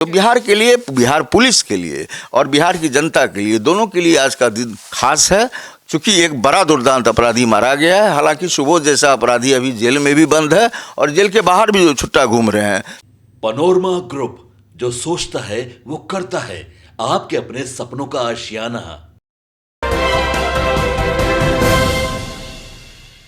तो बिहार के लिए, बिहार पुलिस के लिए और बिहार की जनता के लिए, दोनों के लिए आज का दिन खास है, क्योंकि एक बड़ा दुर्दांत अपराधी मारा गया है। हालांकि सुबोध जैसा अपराधी अभी जेल में भी बंद है और जेल के बाहर भी छुट्टा घूम रहे हैं। पनोरमा ग्रुप, जो सोचता है वो करता है, आपके अपने सपनों का आशियाना।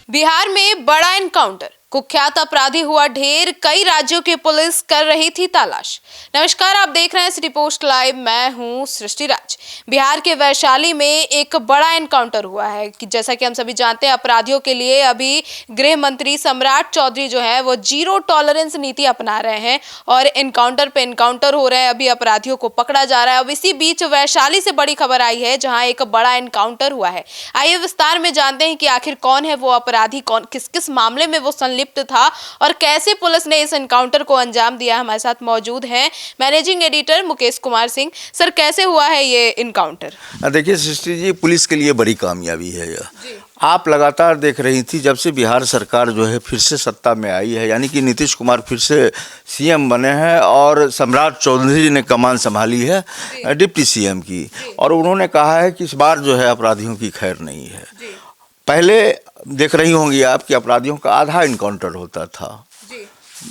बिहार में बड़ा एनकाउंटर, कुख्यात अपराधी हुआ ढेर, कई राज्यों की पुलिस कर रही थी तलाश। नमस्कार, आप देख रहे हैं सिटी पोस्ट लाइव, मैं हूं सृष्टि राज। बिहार के वैशाली में एक बड़ा एनकाउंटर हुआ है कि जैसा कि हम सभी जानते हैं, अपराधियों के लिए अभी गृह मंत्री सम्राट चौधरी जो है वो जीरो टॉलरेंस नीति अपना रहे हैं और एनकाउंटर पे एनकाउंटर हो रहे हैं। अभी अपराधियों को पकड़ा जा रहा है। अब इसी बीच वैशाली से बड़ी खबर आई है जहां एक बड़ा एनकाउंटर हुआ है। आइए विस्तार में जानते हैं कि आखिर कौन है वो अपराधी, कौन किस किस मामले में वो संलिप्त था और कैसे पुलिस ने इस एनकाउंटर को अंजाम दिया। हमारे साथ मौजूद हैं managing editor Mukesh Kumar Singh. Sir, कैसे हुआ है ये एनकाउंटर? देखिए सृष्टि जी, पुलिस के लिए बड़ी कामयाबी है यह। आप लगातार देख रही थी, जब से बिहार सरकार जो है फिर से सत्ता में आई है, यानी कि नीतीश कुमार फिर से सीएम बने हैं और सम्राट चौधरी ने कमान संभाली है डिप्टी सीएम की, और उन्होंने कहा है कि इस बार जो है अपराधियों की खैर नहीं है। पहले देख रही होंगी आप कि अपराधियों का आधा इनकाउंटर होता था,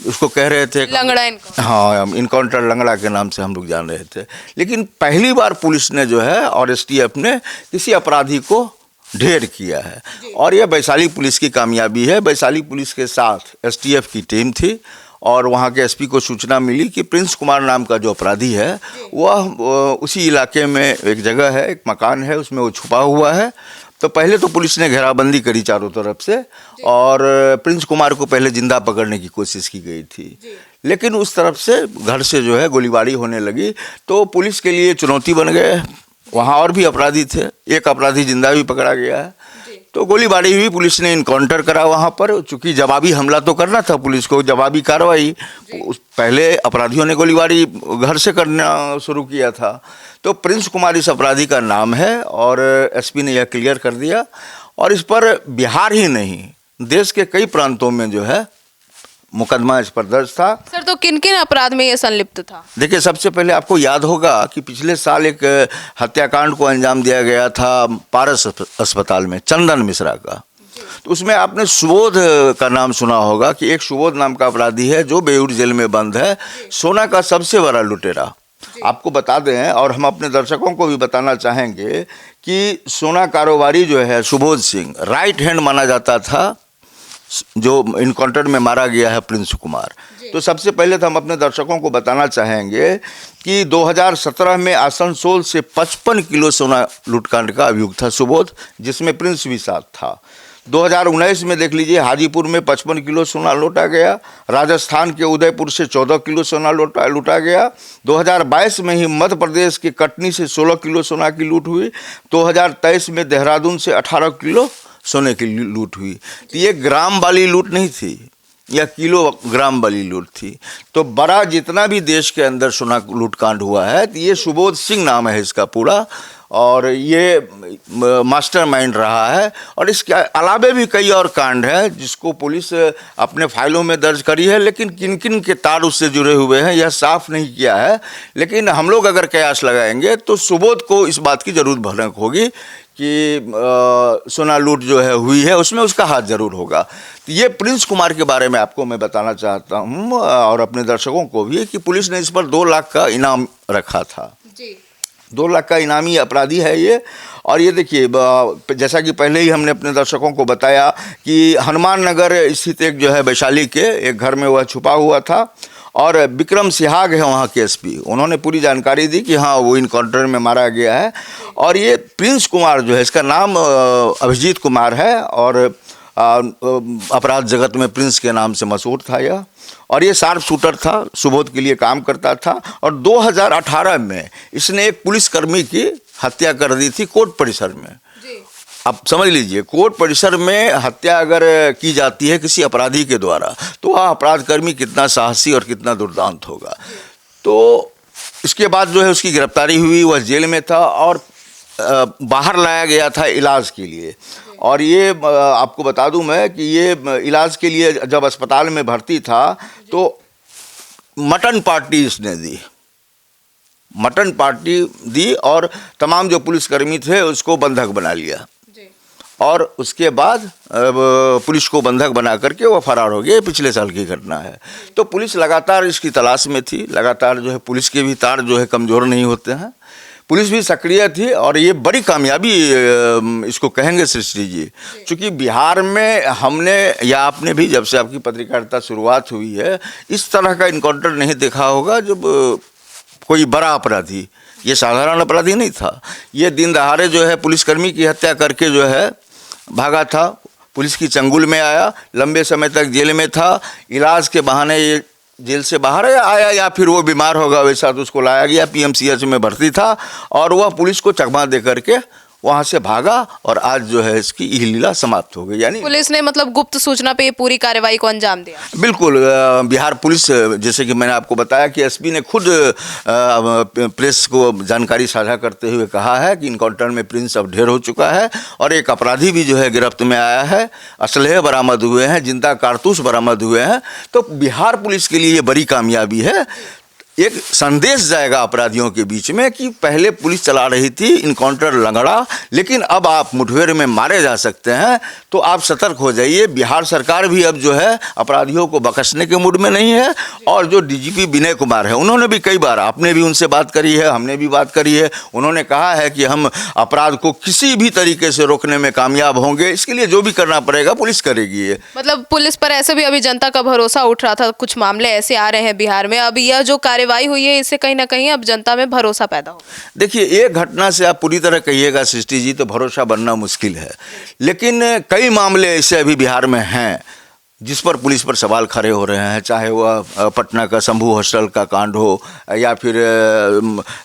उसको कह रहे थे लंगड़ा इनकाउंटर। हाँ, इनकाउंटर लंगड़ा के नाम से हम लोग जान रहे थे। लेकिन पहली बार पुलिस ने जो है और एसटीएफ ने किसी अपराधी को ढेर किया है, और यह वैशाली पुलिस की कामयाबी है। वैशाली पुलिस के साथ एसटीएफ की टीम थी और वहाँ के एसपी को सूचना मिली कि प्रिंस कुमार नाम का जो अपराधी है वह उसी इलाके में एक जगह है, एक मकान है, उसमें वो छुपा हुआ है। तो पहले तो पुलिस ने घेराबंदी करी चारों तरफ से और प्रिंस कुमार को पहले जिंदा पकड़ने की कोशिश की गई थी, लेकिन उस तरफ से घर से जो है गोलीबारी होने लगी, तो पुलिस के लिए चुनौती बन गए। वहाँ और भी अपराधी थे, एक अपराधी जिंदा भी पकड़ा गया है। तो गोलीबारी हुई, पुलिस ने इनकाउंटर करा वहाँ पर, चूँकि जवाबी हमला तो करना था पुलिस को, जवाबी कार्रवाई। पहले अपराधियों ने गोलीबारी घर से करना शुरू किया था। तो प्रिंस कुमार इस अपराधी का नाम है और एसपी ने यह क्लियर कर दिया, और इस पर बिहार ही नहीं देश के कई प्रांतों में जो है मुकदमा इस पर दर्ज था। सर, तो किन किन अपराध में ये संलिप्त था? देखिए, सबसे पहले आपको याद होगा कि पिछले साल एक हत्याकांड को अंजाम दिया गया था पारस अस्पताल में, चंदन मिश्रा का। तो उसमें आपने सुबोध का नाम सुना होगा कि एक सुबोध नाम का अपराधी है जो बेऊर जेल में बंद है, सोना का सबसे बड़ा लुटेरा। आपको बता दें, और हम अपने दर्शकों को भी बताना चाहेंगे कि सोना कारोबारी जो है सुबोध सिंह, राइट हैंड माना जाता था जो इनकाउंटर में मारा गया है प्रिंस कुमार। तो सबसे पहले तो हम अपने दर्शकों को बताना चाहेंगे कि 2017 में आसनसोल से 55 किलो सोना लूटकांड का अभियुक्त था सुबोध, जिसमें प्रिंस भी साथ था। 2019 में देख लीजिए, हाजीपुर में 55 किलो सोना लूटा गया। राजस्थान के उदयपुर से 14 किलो सोना लूटा गया। 2022 में ही मध्य प्रदेश के कटनी से 16 किलो सोना की लूट हुई। 2023 में देहरादून से 18 किलो सोने की लूट हुई। तो ये ग्राम वाली लूट नहीं थी, यह किलोग्राम वाली लूट थी। तो बड़ा जितना भी देश के अंदर सोना लूटकांड हुआ है, तो ये सुबोध सिंह नाम है इसका पूरा, और ये मास्टरमाइंड रहा है। और इसके अलावे भी कई और कांड हैं जिसको पुलिस अपने फाइलों में दर्ज करी है, लेकिन किन किन के तार उससे जुड़े हुए हैं यह साफ नहीं किया है। लेकिन हम लोग अगर कयास लगाएंगे तो सुबोध को इस बात की जरूर भनक होगी कि सोना लूट जो है हुई है उसमें उसका हाथ जरूर होगा। तो ये प्रिंस कुमार के बारे में आपको मैं बताना चाहता हूँ और अपने दर्शकों को भी कि पुलिस ने इस पर 2 लाख का इनाम रखा था। 2 लाख का इनामी अपराधी है ये। और ये देखिए, जैसा कि पहले ही हमने अपने दर्शकों को बताया कि हनुमान नगर स्थित एक जो है वैशाली के एक घर में वह छुपा हुआ था, और विक्रम सिहाग है वहाँ के एसपी, उन्होंने पूरी जानकारी दी कि हाँ वो इनकाउंटर में मारा गया है। और ये प्रिंस कुमार जो है, इसका नाम अभिजीत कुमार है और अपराध जगत में प्रिंस के नाम से मशहूर था यह, और ये शार्प शूटर था, सुबोध के लिए काम करता था। और 2018 में इसने एक पुलिसकर्मी की हत्या कर दी थी कोर्ट परिसर में। अब समझ लीजिए, कोर्ट परिसर में हत्या अगर की जाती है किसी अपराधी के द्वारा, तो वह अपराधकर्मी कितना साहसी और कितना दुर्दांत होगा। तो इसके बाद जो है उसकी गिरफ्तारी हुई, वह जेल में था और बाहर लाया गया था इलाज के लिए। और ये आपको बता दूं मैं कि ये इलाज के लिए जब अस्पताल में भर्ती था तो मटन पार्टी इसने दी। मटन पार्टी दी और तमाम जो पुलिसकर्मी थे उसको बंधक बना लिया और उसके बाद पुलिस को बंधक बना करके वो फरार हो गए। पिछले साल की घटना है। तो पुलिस लगातार इसकी तलाश में थी, लगातार जो है पुलिस के भी तार जो है कमज़ोर नहीं होते हैं, पुलिस भी सक्रिय थी और ये बड़ी कामयाबी इसको कहेंगे सृष्टि जी। क्योंकि बिहार में हमने या आपने भी जब से आपकी पत्रकारिता शुरुआत हुई है इस तरह का इनकाउंटर नहीं देखा होगा जब कोई बड़ा अपराधी, ये साधारण अपराधी नहीं था, ये दिन दहाड़े जो है पुलिसकर्मी की हत्या करके जो है भागा था, पुलिस की चंगुल में आया, लंबे समय तक जेल में था, इलाज के बहाने ये जेल से बाहर आया या फिर वो बीमार होगा वैसा तो उसको लाया गया, पीएमसीएच में भर्ती था और वह पुलिस को चकमा दे करके वहाँ से भागा और आज जो है इसकी यह लीला समाप्त हो गई। यानी पुलिस ने मतलब गुप्त सूचना पे ये पूरी कार्रवाई को अंजाम दिया। बिल्कुल। बिहार पुलिस, जैसे कि मैंने आपको बताया कि एसपी ने खुद प्रेस को जानकारी साझा करते हुए कहा है कि इनकाउंटर में प्रिंस अब ढेर हो चुका है और एक अपराधी भी जो है गिरफ्त में आया है, असलहे बरामद हुए हैं, जिंदा कारतूस बरामद हुए हैं। तो बिहार पुलिस के लिए ये बड़ी कामयाबी है। एक संदेश जाएगा अपराधियों के बीच में कि पहले पुलिस चला रही थी इनकाउंटर लंगड़ा, लेकिन अब आप मुठभेड़ में मारे जा सकते हैं, तो आप सतर्क हो जाइए। बिहार सरकार भी अब जो है अपराधियों को बख्शने के मूड में नहीं है और जो डीजीपी विनय कुमार है उन्होंने भी कई बार, आपने भी उनसे बात करी है, हमने भी बात करी है, उन्होंने कहा है कि हम अपराध को किसी भी तरीके से रोकने में कामयाब होंगे, इसके लिए जो भी करना पड़ेगा पुलिस करेगी। ये मतलब पुलिस पर ऐसे भी अभी जनता का भरोसा उठ रहा था, कुछ मामले ऐसे आ रहे हैं बिहार में, अब यह जो कार्रवाई हुई है इससे कहीं ना कहीं अब जनता में भरोसा पैदा हो। देखिए, एक घटना से आप पूरी तरह कहिएगा सृष्टि जी तो भरोसा बनना मुश्किल है, लेकिन कई मामले ऐसे अभी बिहार में हैं जिस पर पुलिस पर सवाल खड़े हो रहे हैं, चाहे वह पटना का शंभू हॉस्टल का कांड हो या फिर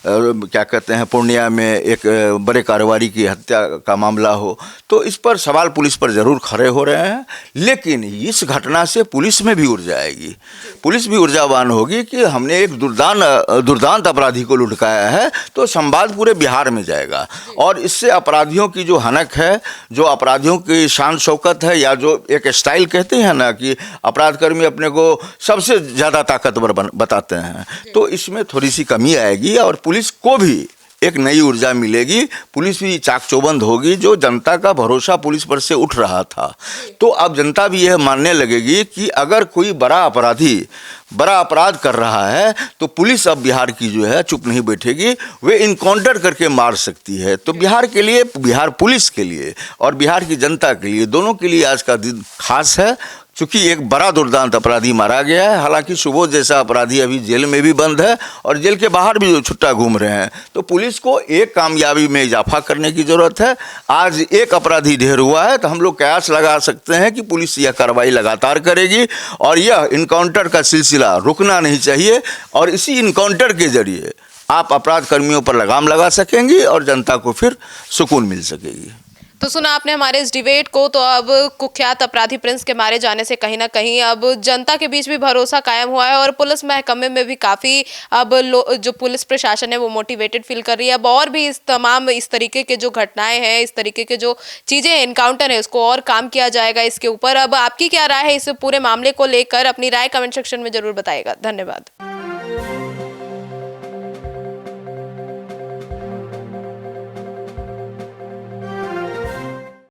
क्या कहते हैं पूर्णिया में एक बड़े कारोबारी की हत्या का मामला हो, तो इस पर सवाल पुलिस पर ज़रूर खड़े हो रहे हैं। लेकिन इस घटना से पुलिस में भी ऊर्जा आएगी, पुलिस भी ऊर्जावान होगी कि हमने एक दुर्दांत अपराधी को लुढ़काया है, तो संवाद पूरे बिहार में जाएगा और इससे अपराधियों की जो हनक है, जो अपराधियों की शान शौकत है, या जो एक स्टाइल कहते हैं ना कि अपराधकर्मी अपने को सबसे ज़्यादा ताकतवर बताते हैं, तो इसमें थोड़ी सी कमी आएगी और पुलिस को भी एक नई ऊर्जा मिलेगी, पुलिस भी चाक चौबंद होगी। जो जनता का भरोसा पुलिस पर से उठ रहा था, तो अब जनता भी यह मानने लगेगी कि अगर कोई बड़ा अपराधी बड़ा अपराध कर रहा है तो पुलिस अब बिहार की जो है चुप नहीं बैठेगी, वे इनकाउंटर करके मार सकती है। तो बिहार के लिए, बिहार पुलिस के लिए और बिहार की जनता के लिए, दोनों के लिए आज का दिन खास है, क्योंकि एक बड़ा दुर्दांत अपराधी मारा गया है। हालांकि सुबोध जैसा अपराधी अभी जेल में भी बंद है और जेल के बाहर भी जो छुट्टा घूम रहे हैं। तो पुलिस को एक कामयाबी में इजाफा करने की ज़रूरत है। आज एक अपराधी ढेर हुआ है तो हम लोग कयास लगा सकते हैं कि पुलिस यह कार्रवाई लगातार करेगी और यह इनकाउंटर का सिलसिला रुकना नहीं चाहिए और इसी इनकाउंटर के जरिए आप अपराध कर्मियों पर लगाम लगा सकेंगी और जनता को फिर सुकून मिल सकेगी। तो सुना आपने हमारे इस डिबेट को। तो अब कुख्यात अपराधी प्रिंस के मारे जाने से कहीं ना कहीं अब जनता के बीच भी भरोसा कायम हुआ है और पुलिस महकमे में भी काफ़ी अब जो पुलिस प्रशासन है वो मोटिवेटेड फील कर रही है। अब और भी इस तरीके के जो घटनाएं हैं, इस तरीके के जो चीज़ें एनकाउंटर है, उसको और काम किया जाएगा इसके ऊपर। अब आपकी क्या राय है इस पूरे मामले को लेकर? अपनी राय कमेंट सेक्शन में जरूर बताइएगा। धन्यवाद।